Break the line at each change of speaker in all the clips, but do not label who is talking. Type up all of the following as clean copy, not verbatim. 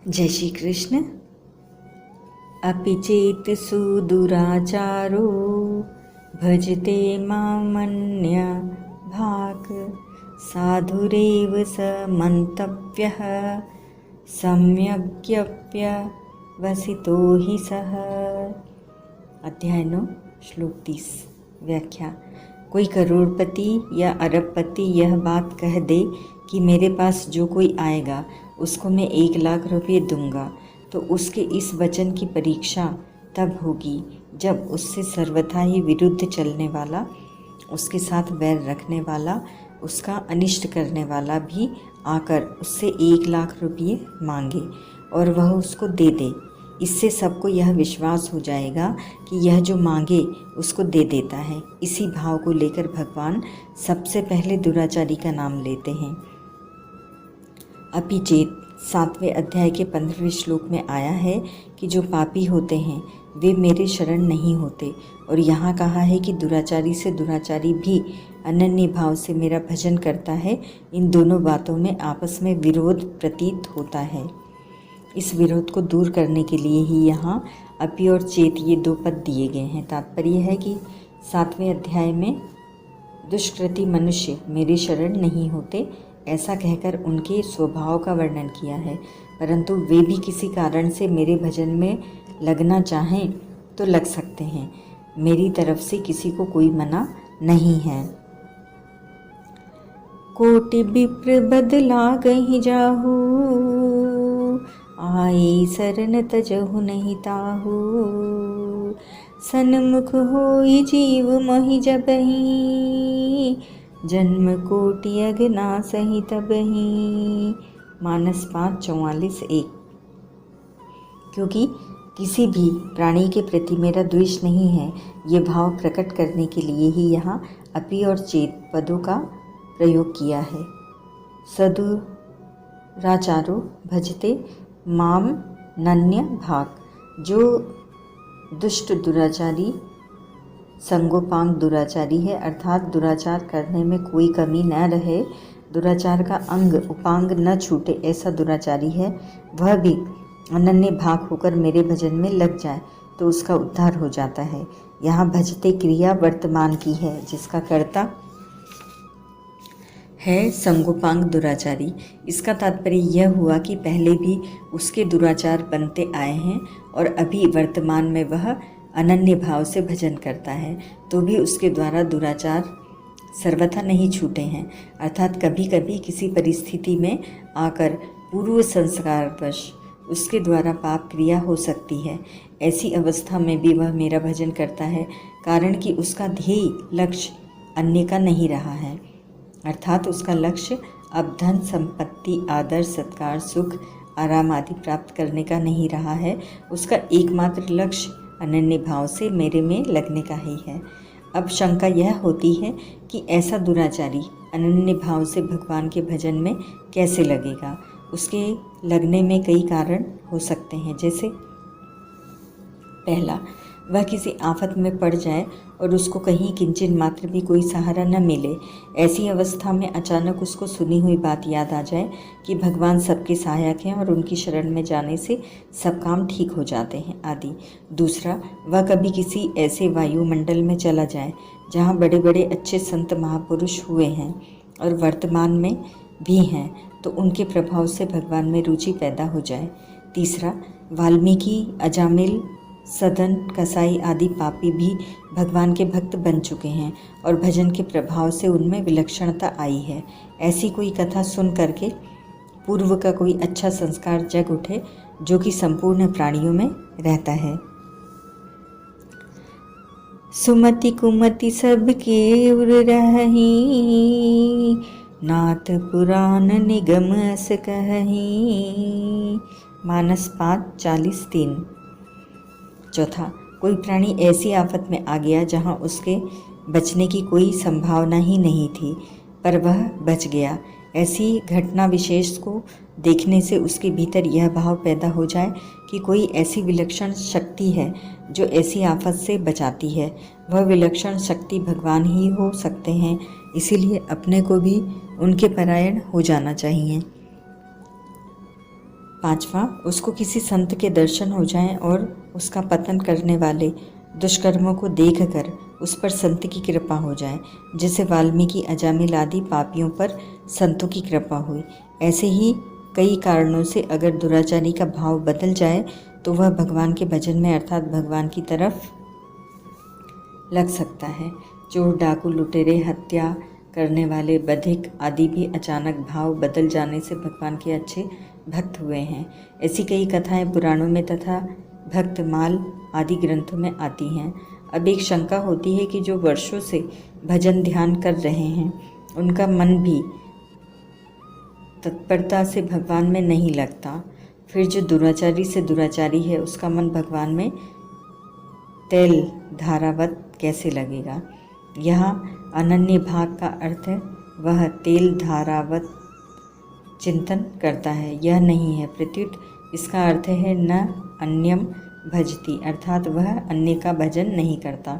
जय श्री कृष्ण। अपि चेत सुदुराचारो भजते मामन्य भाक् साधुरेव स मंतव्यः सम्यग्यप्यवसितो हि सः। अध्याय 9 श्लोक 30। व्याख्या। कोई करोड़पति या अरबपति यह बात कह दे कि मेरे पास जो कोई आएगा उसको मैं 1,00,000 रुपये दूंगा, तो उसके इस वचन की परीक्षा तब होगी जब उससे सर्वथा ही विरुद्ध चलने वाला, उसके साथ वैर रखने वाला, उसका अनिष्ट करने वाला भी आकर उससे 1,00,000 रुपये मांगे और वह उसको दे दे। इससे सबको यह विश्वास हो जाएगा कि यह जो मांगे उसको दे देता है। इसी भाव को लेकर भगवान सबसे पहले दुराचारी का नाम लेते हैं। अपि चेत 7वें अध्याय के 15वें श्लोक में आया है कि जो पापी होते हैं वे मेरे शरण नहीं होते, और यहाँ कहा है कि दुराचारी से दुराचारी भी अनन्य भाव से मेरा भजन करता है। इन दोनों बातों में आपस में विरोध प्रतीत होता है। इस विरोध को दूर करने के लिए ही यहाँ अपि और चेत ये 2 पद दिए गए हैं। तात्पर्य है कि 7वें अध्याय में दुष्कृति मनुष्य मेरे शरण नहीं होते ऐसा कहकर उनके स्वभाव का वर्णन किया है, परंतु वे भी किसी कारण से मेरे भजन में लगना चाहें तो लग सकते हैं। मेरी तरफ से किसी को कोई मना नहीं है। कोटि विप्र बदला गहि जाहू, आए शरण तजहु नहीं ताहू। सन्मुख होई जीव मोहि जबहि, जन्म कोटि अगना सही तबहि। मानस 5:44-1। क्योंकि किसी भी प्राणी के प्रति मेरा द्वेष नहीं है, ये भाव प्रकट करने के लिए ही यहाँ अपि और चेत पदों का प्रयोग किया है। सदुराचारो भजते माम नन्य भाक्। जो दुष्ट दुराचारी संगोपांग दुराचारी है, अर्थात दुराचार करने में कोई कमी न रहे, दुराचार का अंग उपांग न छूटे, ऐसा दुराचारी है, वह भी अनन्य भाग होकर मेरे भजन में लग जाए तो उसका उद्धार हो जाता है। यहाँ भजते क्रिया वर्तमान की है, जिसका कर्ता है संगोपांग दुराचारी। इसका तात्पर्य यह हुआ कि पहले भी उसके दुराचार बनते आए हैं और अभी वर्तमान में वह अनन्य भाव से भजन करता है, तो भी उसके द्वारा दुराचार सर्वथा नहीं छूटे हैं। अर्थात कभी कभी किसी परिस्थिति में आकर पूर्व संस्कारवश उसके द्वारा पाप क्रिया हो सकती है। ऐसी अवस्था में भी वह मेरा भजन करता है, कारण कि उसका ध्येय लक्ष्य अन्य का नहीं रहा है। अर्थात उसका लक्ष्य अब धन संपत्ति आदर सत्कार सुख आराम आदि प्राप्त करने का नहीं रहा है। उसका एकमात्र लक्ष्य अनन्य भाव से मेरे में लगने का ही है। अब शंका यह होती है कि ऐसा दुराचारी अनन्य भाव से भगवान के भजन में कैसे लगेगा। उसके लगने में कई कारण हो सकते हैं। जैसे पहला, वह किसी आफत में पड़ जाए और उसको कहीं किंचित मात्र भी कोई सहारा न मिले। ऐसी अवस्था में अचानक उसको सुनी हुई बात याद आ जाए कि भगवान सबके सहायक हैं और उनकी शरण में जाने से सब काम ठीक हो जाते हैं आदि। दूसरा, वह कभी किसी ऐसे वायुमंडल में चला जाए जहाँ बड़े बड़े अच्छे संत महापुरुष हुए हैं और वर्तमान में भी हैं, तो उनके प्रभाव से भगवान में रुचि पैदा हो जाए। तीसरा, वाल्मीकि अजामिल सदन कसाई आदि पापी भी भगवान के भक्त बन चुके हैं और भजन के प्रभाव से उनमें विलक्षणता आई है। ऐसी कोई कथा सुन करके पूर्व का कोई अच्छा संस्कार जग उठे जो कि संपूर्ण प्राणियों में रहता है। सुमति कुमति सबके उर रही, नाथ पुराण निगम अस कहही। मानस 5:40-3। चौथा, कोई प्राणी ऐसी आफत में आ गया जहाँ उसके बचने की कोई संभावना ही नहीं थी, पर वह बच गया। ऐसी घटना विशेष को देखने से उसके भीतर यह भाव पैदा हो जाए कि कोई ऐसी विलक्षण शक्ति है जो ऐसी आफत से बचाती है। वह विलक्षण शक्ति भगवान ही हो सकते हैं, इसीलिए अपने को भी उनके परायण हो जाना चाहिए। 5वां, उसको किसी संत के दर्शन हो जाएं और उसका पतन करने वाले दुष्कर्मों को देखकर उस पर संत की कृपा हो जाए, जैसे वाल्मीकि अजामिल आदि पापियों पर संतों की कृपा हुई। ऐसे ही कई कारणों से अगर दुराचारी का भाव बदल जाए तो वह भगवान के भजन में अर्थात भगवान की तरफ लग सकता है। चोर, डाकू, लुटेरे, हत्या करने वाले, बधिक आदि भी अचानक भाव बदल जाने से भगवान के अच्छे भक्त हुए हैं। ऐसी कई कथाएं पुराणों में तथा भक्तमाल आदि ग्रंथों में आती हैं। अब एक शंका होती है कि जो वर्षों से भजन ध्यान कर रहे हैं उनका मन भी तत्परता से भगवान में नहीं लगता, फिर जो दुराचारी से दुराचारी है उसका मन भगवान में तेल धारावत कैसे लगेगा। यहाँ अनन्य भाग का अर्थ है वह तेल धारावत चिंतन करता है, यह नहीं है। प्रत्युत इसका अर्थ है न अन्यम भजती, अर्थात वह अन्य का भजन नहीं करता।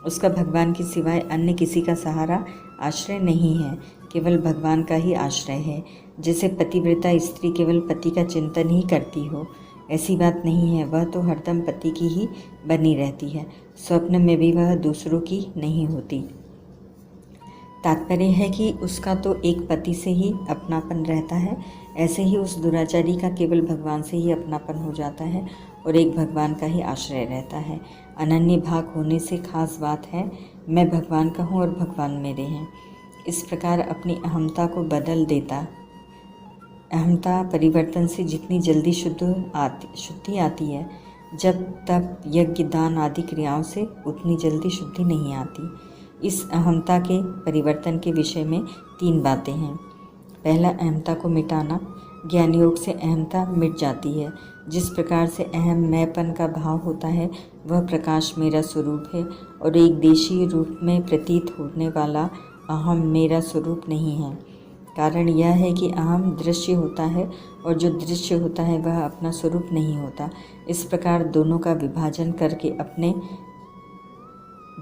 उसका भगवान के सिवाय अन्य किसी का सहारा आश्रय नहीं है, केवल भगवान का ही आश्रय है। जैसे पतिव्रता स्त्री केवल पति का चिंतन ही करती हो, ऐसी बात नहीं है। वह तो हरदम पति की ही बनी रहती है, स्वप्न में भी वह दूसरों की नहीं होती। तात्पर्य है कि उसका तो एक पति से ही अपनापन रहता है, ऐसे ही उस दुराचारी का केवल भगवान से ही अपनापन हो जाता है और एक भगवान का ही आश्रय रहता है। अनन्य भाग होने से खास बात है मैं भगवान का हूँ और भगवान मेरे हैं। इस प्रकार अपनी अहमता को बदल देता। अहमता परिवर्तन से जितनी जल्दी शुद्धि आती है, जब तब यज्ञ दान आदि क्रियाओं से उतनी जल्दी शुद्धि नहीं आती। इस अहमता के परिवर्तन के विषय में 3 बातें हैं। पहला, अहमता को मिटाना। ज्ञान योग से अहमता मिट जाती है। जिस प्रकार से अहम मैंपन का भाव होता है वह प्रकाश मेरा स्वरूप है और एक देशीय रूप में प्रतीत होने वाला अहम मेरा स्वरूप नहीं है। कारण यह है कि अहम दृश्य होता है और जो दृश्य होता है वह अपना स्वरूप नहीं होता। इस प्रकार दोनों का विभाजन करके अपने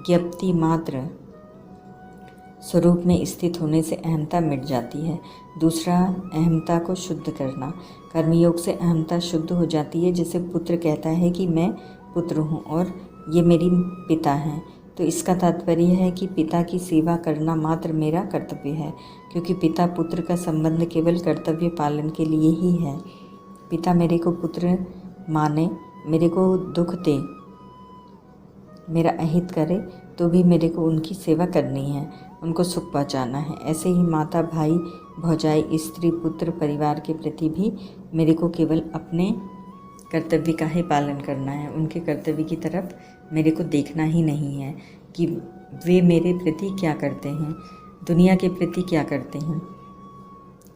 ज्ञप्ति मात्र स्वरूप में स्थित होने से अहमता मिट जाती है। दूसरा, अहमता को शुद्ध करना। कर्मयोग से अहमता शुद्ध हो जाती है। जैसे पुत्र कहता है कि मैं पुत्र हूँ और ये मेरी पिता हैं, तो इसका तात्पर्य है कि पिता की सेवा करना मात्र मेरा कर्तव्य है, क्योंकि पिता पुत्र का संबंध केवल कर्तव्य पालन के लिए ही है। पिता मेरे को पुत्र माने, मेरे को दुख दे, मेरा अहित करे तो भी मेरे को उनकी सेवा करनी है, उनको सुख पहुंचाना है। ऐसे ही माता, भाई, भौजाई, स्त्री, पुत्र, परिवार के प्रति भी मेरे को केवल अपने कर्तव्य का ही पालन करना है। उनके कर्तव्य की तरफ मेरे को देखना ही नहीं है कि वे मेरे प्रति क्या करते हैं, दुनिया के प्रति क्या करते हैं।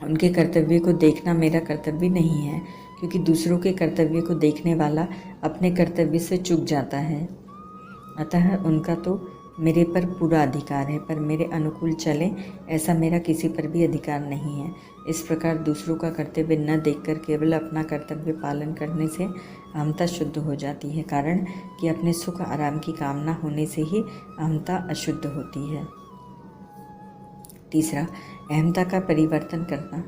उनके कर्तव्य को देखना मेरा कर्तव्य नहीं है, क्योंकि दूसरों के कर्तव्य को देखने वाला अपने कर्तव्य से चूक जाता है। अतः उनका तो मेरे पर पूरा अधिकार है, पर मेरे अनुकूल चले ऐसा मेरा किसी पर भी अधिकार नहीं है। इस प्रकार दूसरों का कर्तव्य न देखकर केवल अपना कर्तव्य पालन करने से अहमता शुद्ध हो जाती है। कारण कि अपने सुख आराम की कामना होने से ही अहमता अशुद्ध होती है। तीसरा, अहमता का परिवर्तन करना।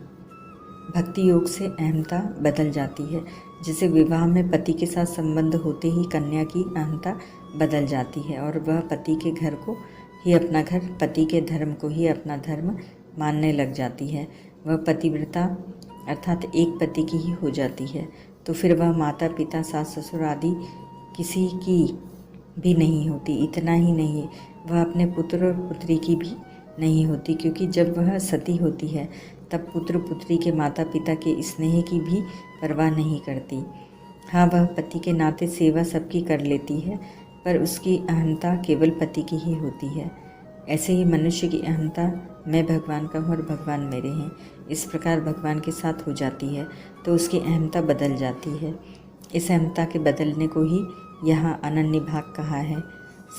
भक्ति योग से अहमता बदल जाती है। जैसे विवाह में पति के साथ संबंध होते ही कन्या की अहमता बदल जाती है और वह पति के घर को ही अपना घर, पति के धर्म को ही अपना धर्म मानने लग जाती है। वह पतिव्रता अर्थात एक पति की ही हो जाती है। तो फिर वह माता, पिता, सास, ससुर आदि किसी की भी नहीं होती। इतना ही नहीं, वह अपने पुत्र और पुत्री की भी नहीं होती, क्योंकि जब वह सती होती है तब पुत्र पुत्री के माता पिता के स्नेह की भी परवाह नहीं करती। हाँ, वह पति के नाते सेवा सबकी कर लेती है, पर उसकी अहंता केवल पति की ही होती है। ऐसे ही मनुष्य की अहंता मैं भगवान का हूँ और भगवान मेरे हैं, इस प्रकार भगवान के साथ हो जाती है तो उसकी अहंता बदल जाती है। इस अहंता के बदलने को ही यहाँ अनन्य भाग कहा है।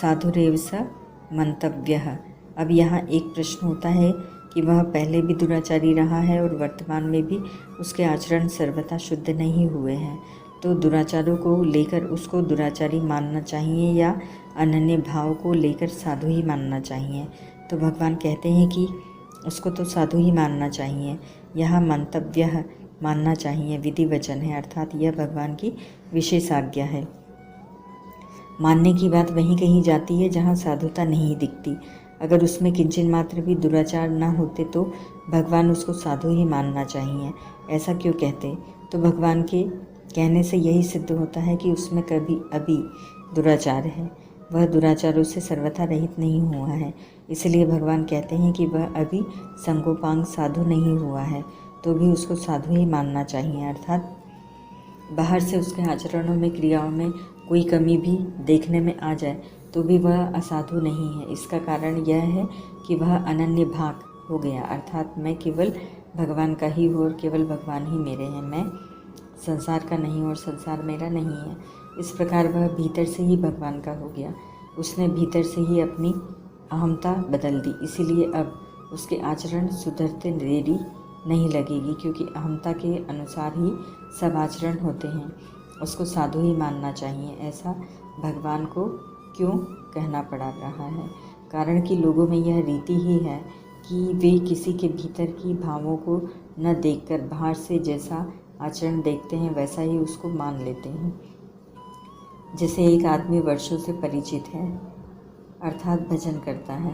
साधुरेव स मंतव्यः। अब यहाँ एक प्रश्न होता है कि वह पहले भी दुराचारी रहा है और वर्तमान में भी उसके आचरण सर्वथा शुद्ध नहीं हुए हैं, तो दुराचारों को लेकर उसको दुराचारी मानना चाहिए या अनन्य भाव को लेकर साधु ही मानना चाहिए। तो भगवान कहते हैं कि उसको तो साधु ही मानना चाहिए। यह मंतव्य मानना चाहिए विधि वचन है, अर्थात यह भगवान की विशेष आज्ञा है। मानने की बात वहीं कही जाती है जहाँ साधुता नहीं दिखती। अगर उसमें किंचन मात्र भी दुराचार न होते तो भगवान उसको साधु ही मानना चाहिए। ऐसा क्यों कहते? तो भगवान के कहने से यही सिद्ध होता है कि उसमें कभी अभी दुराचार है, वह दुराचारों से सर्वथा रहित नहीं हुआ है। इसलिए भगवान कहते हैं कि वह अभी संगोपांग साधु नहीं हुआ है, तो भी उसको साधु ही मानना चाहिए। अर्थात बाहर से उसके आचरणों में, क्रियाओं में कोई कमी भी देखने में आ जाए तो भी वह असाधु नहीं है। इसका कारण यह है कि वह अनन्य भाग हो गया, अर्थात मैं केवल भगवान का ही हूँ और केवल भगवान ही मेरे हैं, मैं संसार का नहीं और संसार मेरा नहीं है। इस प्रकार वह भीतर से ही भगवान का हो गया, उसने भीतर से ही अपनी अहमता बदल दी। इसीलिए अब उसके आचरण सुधरते देरी नहीं लगेगी, क्योंकि अहमता के अनुसार ही सब आचरण होते हैं। उसको साधु ही मानना चाहिए। ऐसा भगवान को क्यों कहना पड़ा रहा है? कारण कि लोगों में यह रीति ही है कि वे किसी के भीतर की भावों को न देखकर बाहर से जैसा आचरण देखते हैं वैसा ही उसको मान लेते हैं। जैसे एक आदमी वर्षों से परिचित है, अर्थात भजन करता है,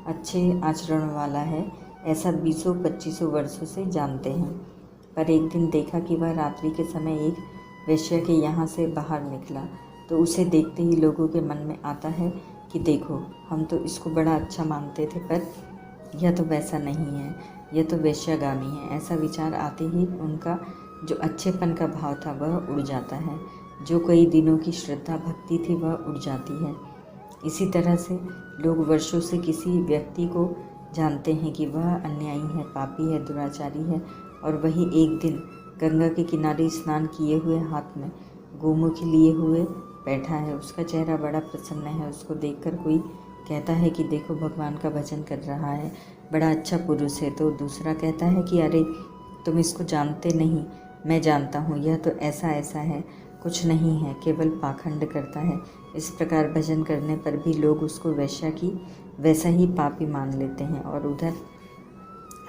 अच्छे आचरण वाला है, ऐसा 20-25 वर्षों से जानते हैं, पर एक दिन देखा कि वह रात्रि के समय एक वेश्या के यहाँ से बाहर निकला, तो उसे देखते ही लोगों के मन में आता है कि देखो, हम तो इसको बड़ा अच्छा मानते थे, पर यह तो वैसा नहीं है, यह तो वेश्यागामी है। ऐसा विचार आते ही उनका जो अच्छेपन का भाव था वह उड़ जाता है, जो कई दिनों की श्रद्धा भक्ति थी वह उड़ जाती है। इसी तरह से लोग वर्षों से किसी व्यक्ति को जानते हैं कि वह अन्यायी है, पापी है, दुराचारी है, और वही एक दिन गंगा के किनारे स्नान किए हुए, हाथ में गोमुख लिए हुए बैठा है। उसका चेहरा बड़ा प्रसन्न है, उसको देखकर कोई कहता है कि देखो, भगवान का भजन कर रहा है, बड़ा अच्छा पुरुष है। तो दूसरा कहता है कि अरे, तुम इसको जानते नहीं, मैं जानता हूँ, यह तो ऐसा ऐसा है, कुछ नहीं है, केवल पाखंड करता है। इस प्रकार भजन करने पर भी लोग उसको वैश्या की वैसा ही पापी मान लेते हैं, और उधर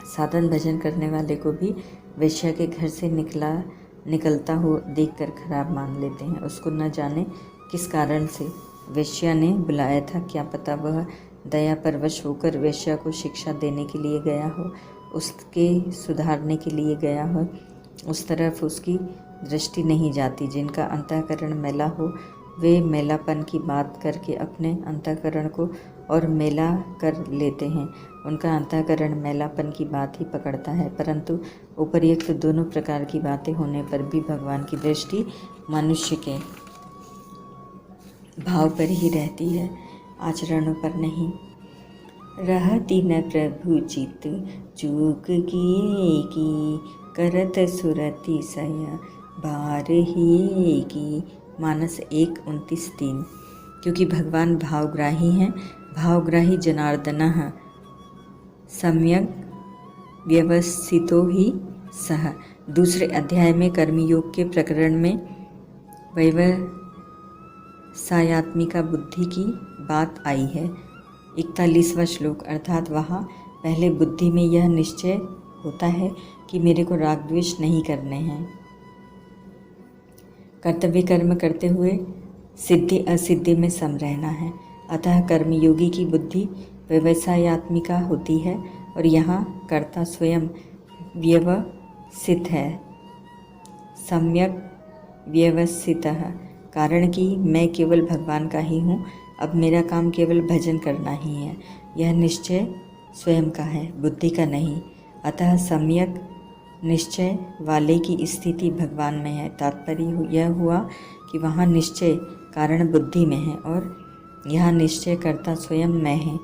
साधन भजन करने वाले को भी वेश्या के घर से निकलता हो देखकर खराब मान लेते हैं। उसको न जाने किस कारण से वेश्या ने बुलाया था, क्या पता वह दया परवश होकर वेश्या को शिक्षा देने के लिए गया हो, उसके सुधारने के लिए गया हो। उस तरफ उसकी दृष्टि नहीं जाती। जिनका अंतःकरण मैला हो वे मैलापन की बात करके अपने अंतःकरण को और मैला कर लेते हैं। उनका अंतःकरण मैलापन की बात ही पकड़ता है, परंतु उपर्युक्त दोनों प्रकार की बातें होने पर भी भगवान की दृष्टि मनुष्य के भाव पर ही रहती है, आचरणों पर नहीं। रहती न प्रभु चित चूक किए की, करत सुरति सया बार ही की। मानस 1:29-3। क्योंकि भगवान भावग्राही हैं, भावग्राही जनार्दनः सम्यक व्यवस्थितो ही सह। दूसरे अध्याय में कर्मयोग के प्रकरण में व्यवसायात्मिका बुद्धि की बात आई है। 41वां श्लोक, अर्थात वहाँ पहले बुद्धि में यह निश्चय होता है कि मेरे को राग द्वेष नहीं करने हैं, कर्तव्य कर्म करते हुए सिद्धि असिद्धि में सम रहना है। अतः कर्मयोगी की बुद्धि व्यवसायात्मिका होती है, और यहाँ कर्ता स्वयं व्यवसित है, सम्यक व्यवस्थितः। कारण कि मैं केवल भगवान का ही हूँ, अब मेरा काम केवल भजन करना ही है, यह निश्चय स्वयं का है, बुद्धि का नहीं। अतः सम्यक निश्चय वाले की स्थिति भगवान में है। तात्पर्य यह हुआ कि वहाँ निश्चय कारण बुद्धि में है और यहाँ निश्चय कर्ता स्वयं मैं है।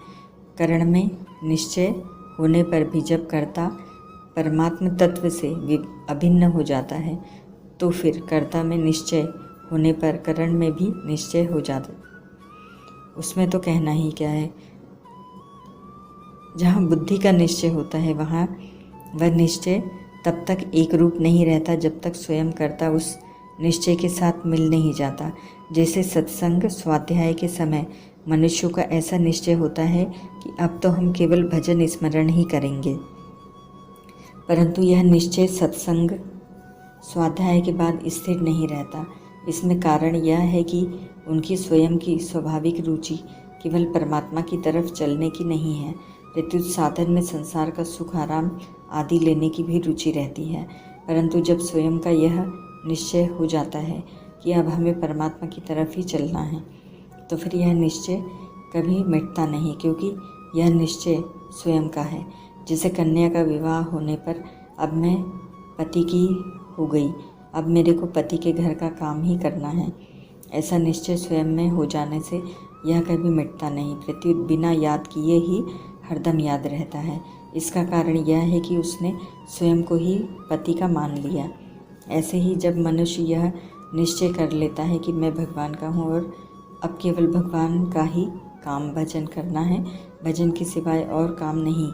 करण में निश्चय होने पर भी जब कर्ता परमात्म तत्व से अभिन्न हो जाता है, तो फिर कर्ता में निश्चय होने पर करण में भी निश्चय हो जाता। उसमें तो कहना ही क्या है। जहाँ बुद्धि का निश्चय होता है वहाँ वह निश्चय तब तक एक रूप नहीं रहता जब तक स्वयं कर्ता उस निश्चय के साथ मिल नहीं जाता। जैसे सत्संग स्वाध्याय के समय मनुष्यों का ऐसा निश्चय होता है कि अब तो हम केवल भजन स्मरण ही करेंगे, परंतु यह निश्चय सत्संग स्वाध्याय के बाद स्थिर नहीं रहता। इसमें कारण यह है कि उनकी स्वयं की स्वाभाविक रुचि केवल परमात्मा की तरफ चलने की नहीं है। प्रत्युत साधन में संसार का सुख आराम आदि लेने की भी रुचि रहती है, परंतु जब स्वयं का यह निश्चय हो जाता है कि अब हमें परमात्मा की तरफ ही चलना है, तो फिर यह निश्चय कभी मिटता नहीं, क्योंकि यह निश्चय स्वयं का है। जैसे कन्या का विवाह होने पर अब मैं पति की हो गई, अब मेरे को पति के घर का काम ही करना है, ऐसा निश्चय स्वयं में हो जाने से यह कभी मिटता नहीं, प्रत्युत बिना याद किए ही हरदम याद रहता है। इसका कारण यह है कि उसने स्वयं को ही पति का मान लिया। ऐसे ही जब मनुष्य यह निश्चय कर लेता है कि मैं भगवान का हूँ और अब केवल भगवान का ही काम भजन करना है, भजन के सिवाय और काम नहीं,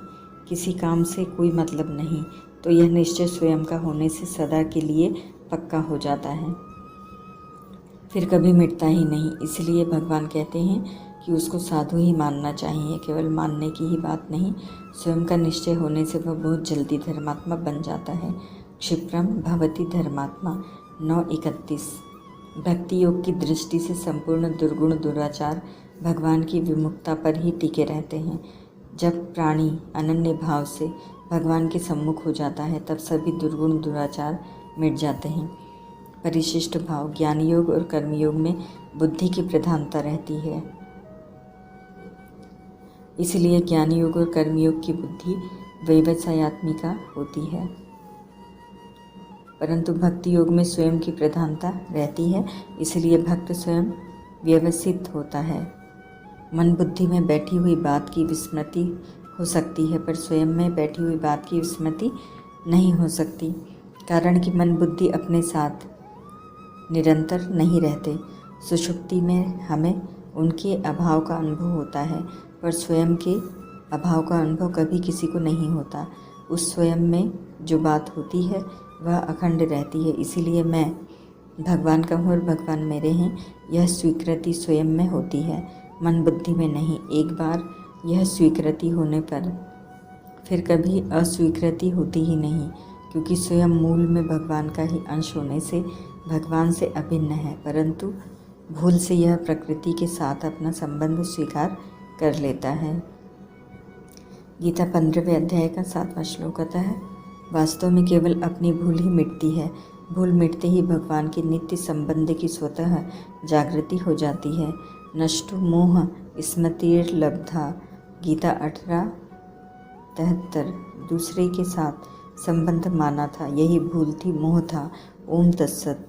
किसी काम से कोई मतलब नहीं, तो यह निश्चय स्वयं का होने से सदा के लिए पक्का हो जाता है, फिर कभी मिटता ही नहीं। इसलिए भगवान कहते हैं कि उसको साधु ही मानना चाहिए। केवल मानने की ही बात नहीं, स्वयं का निश्चय होने से वह बहुत जल्दी धर्मात्मा बन जाता है। क्षिप्रम भवति धर्मात्मा 9:31। भक्ति योग की दृष्टि से संपूर्ण दुर्गुण दुराचार भगवान की विमुखता पर ही टिके रहते हैं। जब प्राणी अनन्य भाव से भगवान के सम्मुख हो जाता है, तब सभी दुर्गुण दुराचार मिट जाते हैं। परिशिष्ट भाव ज्ञान योग और कर्मयोग में बुद्धि की प्रधानता रहती है, इसलिए ज्ञान योग और कर्मयोग की बुद्धि व्यवसायत्मिका होती है, परंतु भक्ति योग में स्वयं की प्रधानता रहती है, इसलिए भक्त स्वयं व्यवस्थित होता है। मन बुद्धि में बैठी हुई बात की विस्मृति हो सकती है, पर स्वयं में बैठी हुई बात की विस्मृति नहीं हो सकती, कारण कि मन बुद्धि अपने साथ निरंतर नहीं रहते। सुषुप्ति में हमें उनके अभाव का अनुभव होता है, पर स्वयं के अभाव का अनुभव कभी किसी को नहीं होता। उस स्वयं में जो बात होती है वह अखंड रहती है, इसीलिए मैं भगवान का हूँ और भगवान मेरे हैं, यह स्वीकृति स्वयं में होती है, मन बुद्धि में नहीं। एक बार यह स्वीकृति होने पर फिर कभी अस्वीकृति होती ही नहीं, क्योंकि स्वयं मूल में भगवान का ही अंश होने से भगवान से अभिन्न है, परंतु भूल से यह प्रकृति के साथ अपना संबंध स्वीकार कर लेता है। गीता 15वें अध्याय का 7वां श्लोक आता है, वास्तव में केवल अपनी भूल ही मिटती है। भूल मिटते ही भगवान के नित्य संबंध की स्वतः जागृति हो जाती है। नष्टो मोह स्मृतिर्लब्धा। गीता 18:73। दूसरे के साथ संबंध माना था, यही भूल थी, मोह था। ओम तत्सत।